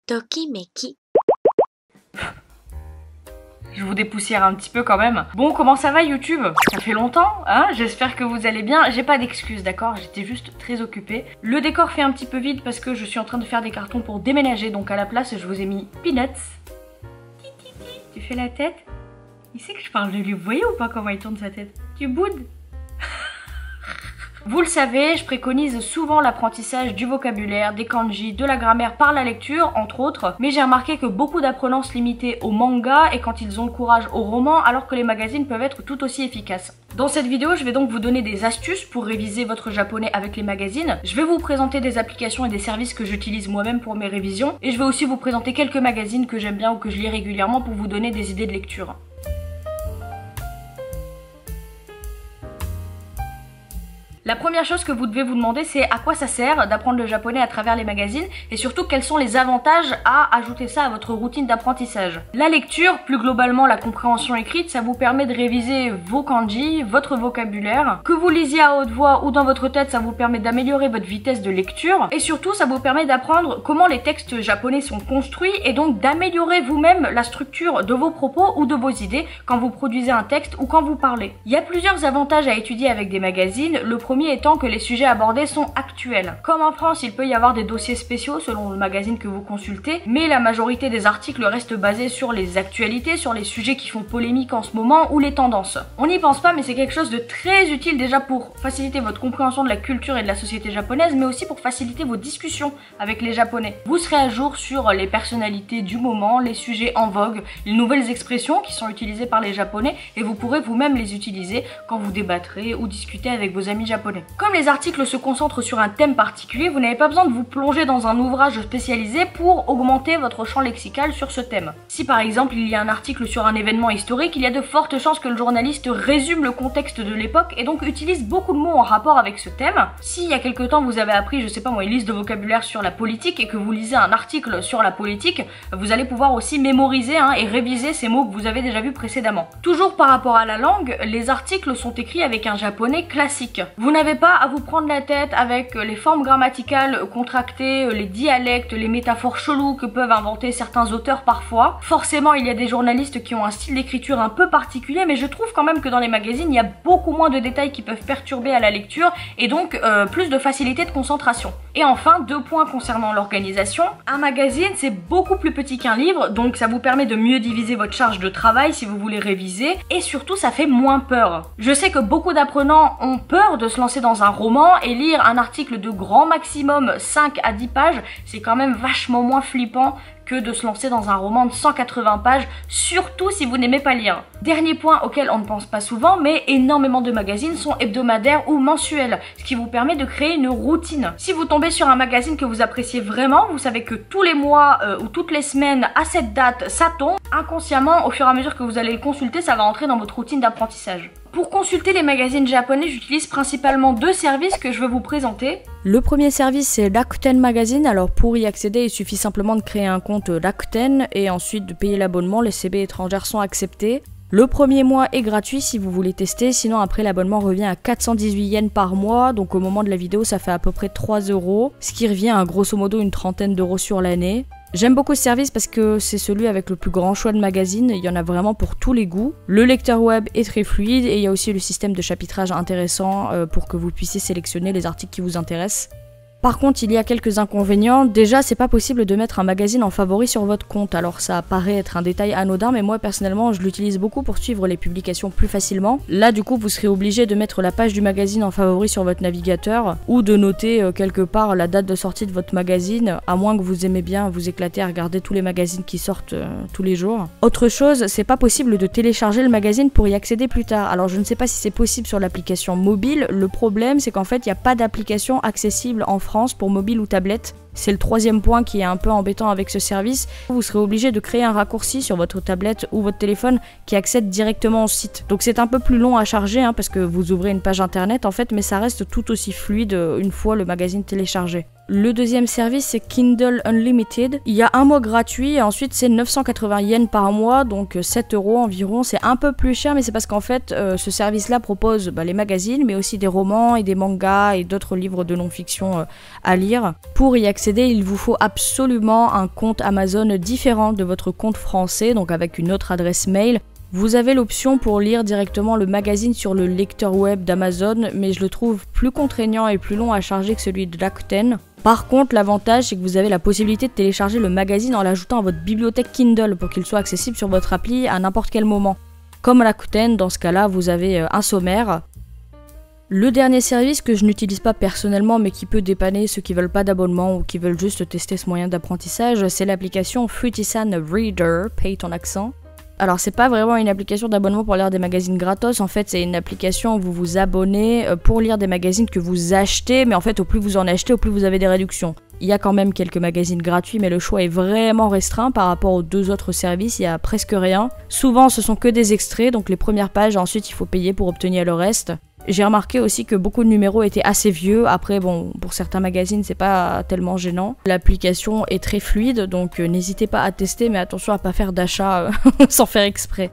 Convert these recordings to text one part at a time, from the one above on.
Tokimeki. Je vous dépoussière un petit peu quand même. Bon, comment ça va YouTube? Ça fait longtemps, hein? J'espère que vous allez bien. J'ai pas d'excuses, d'accord? J'étais juste très occupée. Le décor fait un petit peu vide parce que je suis en train de faire des cartons pour déménager. Donc à la place, je vous ai mis Peanuts. Tu fais la tête? Il sait que je parle de lui. Vous voyez ou pas comment il tourne sa tête? Tu boudes? Vous le savez, je préconise souvent l'apprentissage du vocabulaire, des kanji, de la grammaire par la lecture, entre autres, mais j'ai remarqué que beaucoup d'apprenants se limitaient au manga et quand ils ont le courage au roman, alors que les magazines peuvent être tout aussi efficaces. Dans cette vidéo, je vais donc vous donner des astuces pour réviser votre japonais avec les magazines. Je vais vous présenter des applications et des services que j'utilise moi-même pour mes révisions, et je vais aussi vous présenter quelques magazines que j'aime bien ou que je lis régulièrement pour vous donner des idées de lecture. La première chose que vous devez vous demander, c'est à quoi ça sert d'apprendre le japonais à travers les magazines et surtout quels sont les avantages à ajouter ça à votre routine d'apprentissage. La lecture, plus globalement la compréhension écrite, ça vous permet de réviser vos kanji, votre vocabulaire. Que vous lisiez à haute voix ou dans votre tête, ça vous permet d'améliorer votre vitesse de lecture et surtout ça vous permet d'apprendre comment les textes japonais sont construits et donc d'améliorer vous-même la structure de vos propos ou de vos idées quand vous produisez un texte ou quand vous parlez. Il y a plusieurs avantages à étudier avec des magazines. Le premier étant que les sujets abordés sont actuels. Comme en France, il peut y avoir des dossiers spéciaux selon le magazine que vous consultez, mais la majorité des articles restent basés sur les actualités, sur les sujets qui font polémique en ce moment ou les tendances. On n'y pense pas, mais c'est quelque chose de très utile déjà pour faciliter votre compréhension de la culture et de la société japonaise, mais aussi pour faciliter vos discussions avec les Japonais. Vous serez à jour sur les personnalités du moment, les sujets en vogue, les nouvelles expressions qui sont utilisées par les Japonais, et vous pourrez vous-même les utiliser quand vous débattrez ou discutez avec vos amis japonais. Comme les articles se concentrent sur un thème particulier, vous n'avez pas besoin de vous plonger dans un ouvrage spécialisé pour augmenter votre champ lexical sur ce thème. Si par exemple il y a un article sur un événement historique, il y a de fortes chances que le journaliste résume le contexte de l'époque et donc utilise beaucoup de mots en rapport avec ce thème. Si il y a quelque temps vous avez appris, je sais pas moi, une liste de vocabulaire sur la politique et que vous lisez un article sur la politique, vous allez pouvoir aussi mémoriser et réviser ces mots que vous avez déjà vus précédemment. Toujours par rapport à la langue, les articles sont écrits avec un japonais classique. Vous n'avez pas à vous prendre la tête avec les formes grammaticales contractées, les dialectes, les métaphores cheloues que peuvent inventer certains auteurs parfois. Forcément, il y a des journalistes qui ont un style d'écriture un peu particulier, mais je trouve quand même que dans les magazines, il y a beaucoup moins de détails qui peuvent perturber à la lecture et donc plus de facilité de concentration. Et enfin, 2 points concernant l'organisation. Un magazine, c'est beaucoup plus petit qu'un livre, donc ça vous permet de mieux diviser votre charge de travail si vous voulez réviser, et surtout ça fait moins peur. Je sais que beaucoup d'apprenants ont peur de se lancer dans un roman et lire un article de grand maximum 5 à 10 pages, c'est quand même vachement moins flippant que de se lancer dans un roman de 180 pages, surtout si vous n'aimez pas lire. Dernier point auquel on ne pense pas souvent, mais énormément de magazines sont hebdomadaires ou mensuels, ce qui vous permet de créer une routine. Si vous tombez sur un magazine que vous appréciez vraiment, vous savez que tous les mois ou toutes les semaines, à cette date, ça tombe, inconsciemment, au fur et à mesure que vous allez le consulter, ça va entrer dans votre routine d'apprentissage. Pour consulter les magazines japonais, j'utilise principalement 2 services que je veux vous présenter. Le premier service, c'est Rakuten Magazine. Alors pour y accéder, il suffit simplement de créer un compte Rakuten et ensuite de payer l'abonnement. Les CB étrangères sont acceptées. Le premier mois est gratuit si vous voulez tester, sinon après l'abonnement revient à 418 yens par mois, donc au moment de la vidéo ça fait à peu près 3 €, ce qui revient à grosso modo une trentaine d'euros sur l'année. J'aime beaucoup ce service parce que c'est celui avec le plus grand choix de magazines, il y en a vraiment pour tous les goûts. Le lecteur web est très fluide et il y a aussi le système de chapitrage intéressant pour que vous puissiez sélectionner les articles qui vous intéressent. Par contre, il y a quelques inconvénients. Déjà, c'est pas possible de mettre un magazine en favori sur votre compte. Alors ça paraît être un détail anodin, mais moi personnellement, je l'utilise beaucoup pour suivre les publications plus facilement. Là, du coup, vous serez obligé de mettre la page du magazine en favori sur votre navigateur ou de noter quelque part la date de sortie de votre magazine, à moins que vous aimez bien vous éclater à regarder tous les magazines qui sortent tous les jours. Autre chose, c'est pas possible de télécharger le magazine pour y accéder plus tard. Alors je ne sais pas si c'est possible sur l'application mobile. Le problème, c'est qu'en fait, il n'y a pas d'application accessible en France pour mobile ou tablette. C'est le 3e point qui est un peu embêtant avec ce service. Vous serez obligé de créer un raccourci sur votre tablette ou votre téléphone qui accède directement au site. Donc c'est un peu plus long à charger parce que vous ouvrez une page internet en fait, mais ça reste tout aussi fluide une fois le magazine téléchargé. Le deuxième service, c'est Kindle Unlimited. Il y a un mois gratuit et ensuite c'est 980 yens par mois, donc 7 € environ. C'est un peu plus cher, mais c'est parce qu'en fait, ce service-là propose les magazines, mais aussi des romans et des mangas et d'autres livres de non-fiction à lire. Pour y accéder accéder, il vous faut absolument un compte Amazon différent de votre compte français, donc avec une autre adresse mail. Vous avez l'option pour lire directement le magazine sur le lecteur web d'Amazon, mais je le trouve plus contraignant et plus long à charger que celui de Rakuten. Par contre, l'avantage, c'est que vous avez la possibilité de télécharger le magazine en l'ajoutant à votre bibliothèque Kindle pour qu'il soit accessible sur votre appli à n'importe quel moment. Comme Rakuten, dans ce cas-là, vous avez un sommaire. Le dernier service que je n'utilise pas personnellement mais qui peut dépanner ceux qui veulent pas d'abonnement ou qui veulent juste tester ce moyen d'apprentissage, c'est l'application Fruitisan Reader, paye ton accent. Alors c'est pas vraiment une application d'abonnement pour lire des magazines gratos, en fait c'est une application où vous vous abonnez pour lire des magazines que vous achetez, mais en fait au plus vous en achetez, au plus vous avez des réductions. Il y a quand même quelques magazines gratuits, mais le choix est vraiment restreint par rapport aux deux autres services, il y a presque rien. Souvent ce sont que des extraits, donc les premières pages, ensuite il faut payer pour obtenir le reste. J'ai remarqué aussi que beaucoup de numéros étaient assez vieux, après bon, pour certains magazines c'est pas tellement gênant. L'application est très fluide, donc n'hésitez pas à tester, mais attention à pas faire d'achat sans faire exprès.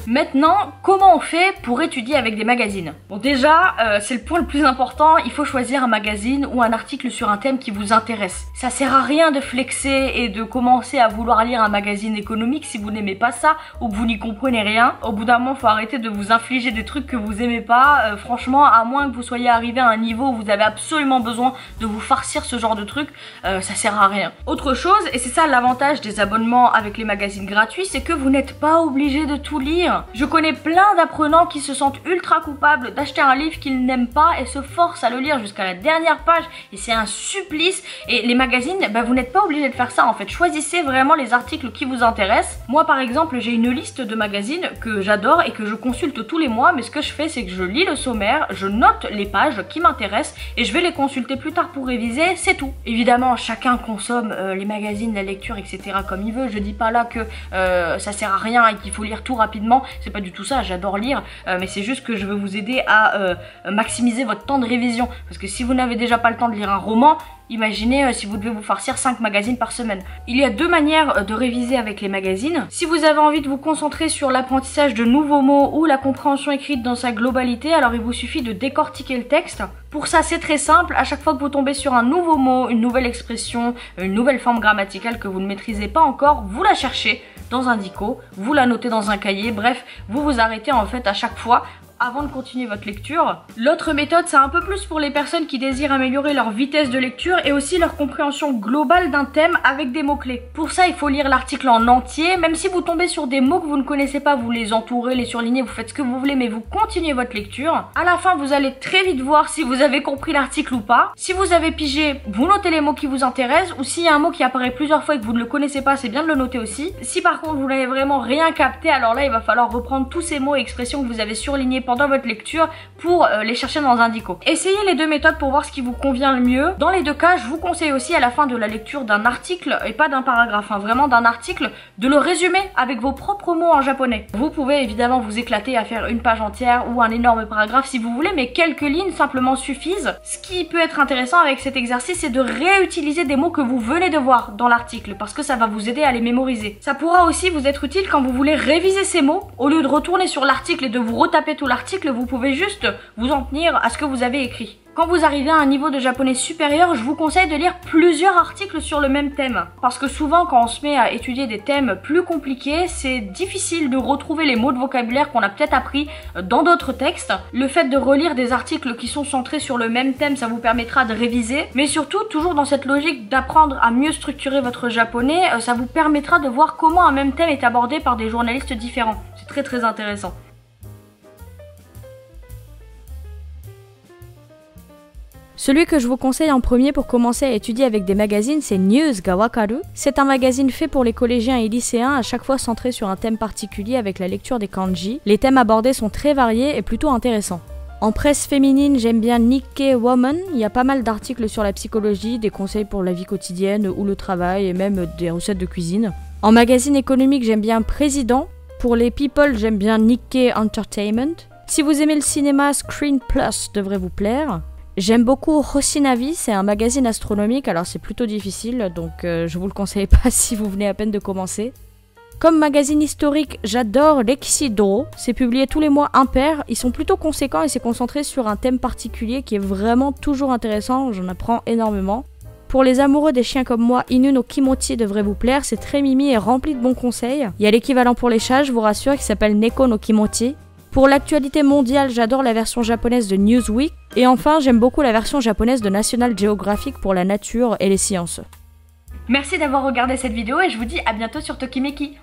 Maintenant, comment on fait pour étudier avec des magazines? Bon déjà, c'est le point le plus important, il faut choisir un magazine ou un article sur un thème qui vous intéresse. Ça sert à rien de flexer et de commencer à vouloir lire un magazine économique si vous n'aimez pas ça ou que vous n'y comprenez rien. Au bout d'un moment, faut arrêter de vous infliger des trucs que vous aimez pas. Franchement, à moins que vous soyez arrivé à un niveau où vous avez absolument besoin de vous farcir ce genre de trucs, ça sert à rien. Autre chose, et c'est ça l'avantage des abonnements avec les magazines gratuits, c'est que vous n'êtes pas obligé de tout lire. Je connais plein d'apprenants qui se sentent ultra coupables d'acheter un livre qu'ils n'aiment pas et se forcent à le lire jusqu'à la dernière page et c'est un supplice. Et les magazines, vous n'êtes pas obligé de faire ça en fait. Choisissez vraiment les articles qui vous intéressent. Moi par exemple, j'ai une liste de magazines que j'adore et que je consulte tous les mois, mais ce que je fais c'est que je lis le sommaire, je note les pages qui m'intéressent et je vais les consulter plus tard pour réviser, c'est tout. Évidemment, chacun consomme les magazines, la lecture, etc. comme il veut. Je dis pas là que ça sert à rien et qu'il faut lire tout rapidement. C'est pas du tout ça, j'adore lire, mais c'est juste que je veux vous aider à maximiser votre temps de révision. Parce que si vous n'avez déjà pas le temps de lire un roman, imaginez si vous devez vous farcir 5 magazines par semaine. Il y a deux manières de réviser avec les magazines. Si vous avez envie de vous concentrer sur l'apprentissage de nouveaux mots ou la compréhension écrite dans sa globalité, alors il vous suffit de décortiquer le texte. Pour ça, c'est très simple. À chaque fois que vous tombez sur un nouveau mot, une nouvelle expression, une nouvelle forme grammaticale que vous ne maîtrisez pas encore, vous la cherchez dans un dico, vous la notez dans un cahier, bref, vous vous arrêtez en fait à chaque fois avant de continuer votre lecture. L'autre méthode, c'est un peu plus pour les personnes qui désirent améliorer leur vitesse de lecture et aussi leur compréhension globale d'un thème avec des mots-clés. Pour ça, il faut lire l'article en entier, même si vous tombez sur des mots que vous ne connaissez pas, vous les entourez, les surlignez, vous faites ce que vous voulez, mais vous continuez votre lecture. À la fin, vous allez très vite voir si vous avez compris l'article ou pas. Si vous avez pigé, vous notez les mots qui vous intéressent, ou s'il y a un mot qui apparaît plusieurs fois et que vous ne le connaissez pas, c'est bien de le noter aussi. Si par contre vous n'avez vraiment rien capté, alors là, il va falloir reprendre tous ces mots et expressions que vous avez surlignés pendant votre lecture pour les chercher dans un dico. Essayez les deux méthodes pour voir ce qui vous convient le mieux. Dans les deux cas, je vous conseille aussi à la fin de la lecture d'un article, et pas d'un paragraphe, vraiment d'un article, de le résumer avec vos propres mots en japonais. Vous pouvez évidemment vous éclater à faire une page entière ou un énorme paragraphe si vous voulez, mais quelques lignes simplement suffisent. Ce qui peut être intéressant avec cet exercice, c'est de réutiliser des mots que vous venez de voir dans l'article, parce que ça va vous aider à les mémoriser. Ça pourra aussi vous être utile quand vous voulez réviser ces mots. Au lieu de retourner sur l'article et de vous retaper tout l'article, vous pouvez juste vous en tenir à ce que vous avez écrit. Quand vous arrivez à un niveau de japonais supérieur, je vous conseille de lire plusieurs articles sur le même thème. Parce que souvent, quand on se met à étudier des thèmes plus compliqués, c'est difficile de retrouver les mots de vocabulaire qu'on a peut-être appris dans d'autres textes. Le fait de relire des articles qui sont centrés sur le même thème, ça vous permettra de réviser. Mais surtout, toujours dans cette logique d'apprendre à mieux structurer votre japonais, ça vous permettra de voir comment un même thème est abordé par des journalistes différents. C'est très très intéressant. Celui que je vous conseille en premier pour commencer à étudier avec des magazines, c'est News ga Wakaru. C'est un magazine fait pour les collégiens et lycéens, à chaque fois centré sur un thème particulier avec la lecture des kanji. Les thèmes abordés sont très variés et plutôt intéressants. En presse féminine, j'aime bien Nikkei Woman. Il y a pas mal d'articles sur la psychologie, des conseils pour la vie quotidienne ou le travail et même des recettes de cuisine. En magazine économique, j'aime bien Président. Pour les people, j'aime bien Nikkei Entertainment. Si vous aimez le cinéma, Screen Plus devrait vous plaire. J'aime beaucoup Hosinavi, c'est un magazine astronomique, alors c'est plutôt difficile, donc je vous le conseille pas si vous venez à peine de commencer. Comme magazine historique, j'adore l'Exidro, c'est publié tous les mois impair, ils sont plutôt conséquents et c'est concentré sur un thème particulier qui est vraiment toujours intéressant, j'en apprends énormément. Pour les amoureux des chiens comme moi, Inu no Kimochi devrait vous plaire, c'est très mimi et rempli de bons conseils. Il y a l'équivalent pour les chats, je vous rassure, qui s'appelle Neko no Kimochi. Pour l'actualité mondiale, j'adore la version japonaise de Newsweek. Et enfin, j'aime beaucoup la version japonaise de National Geographic pour la nature et les sciences. Merci d'avoir regardé cette vidéo et je vous dis à bientôt sur Tokimeki.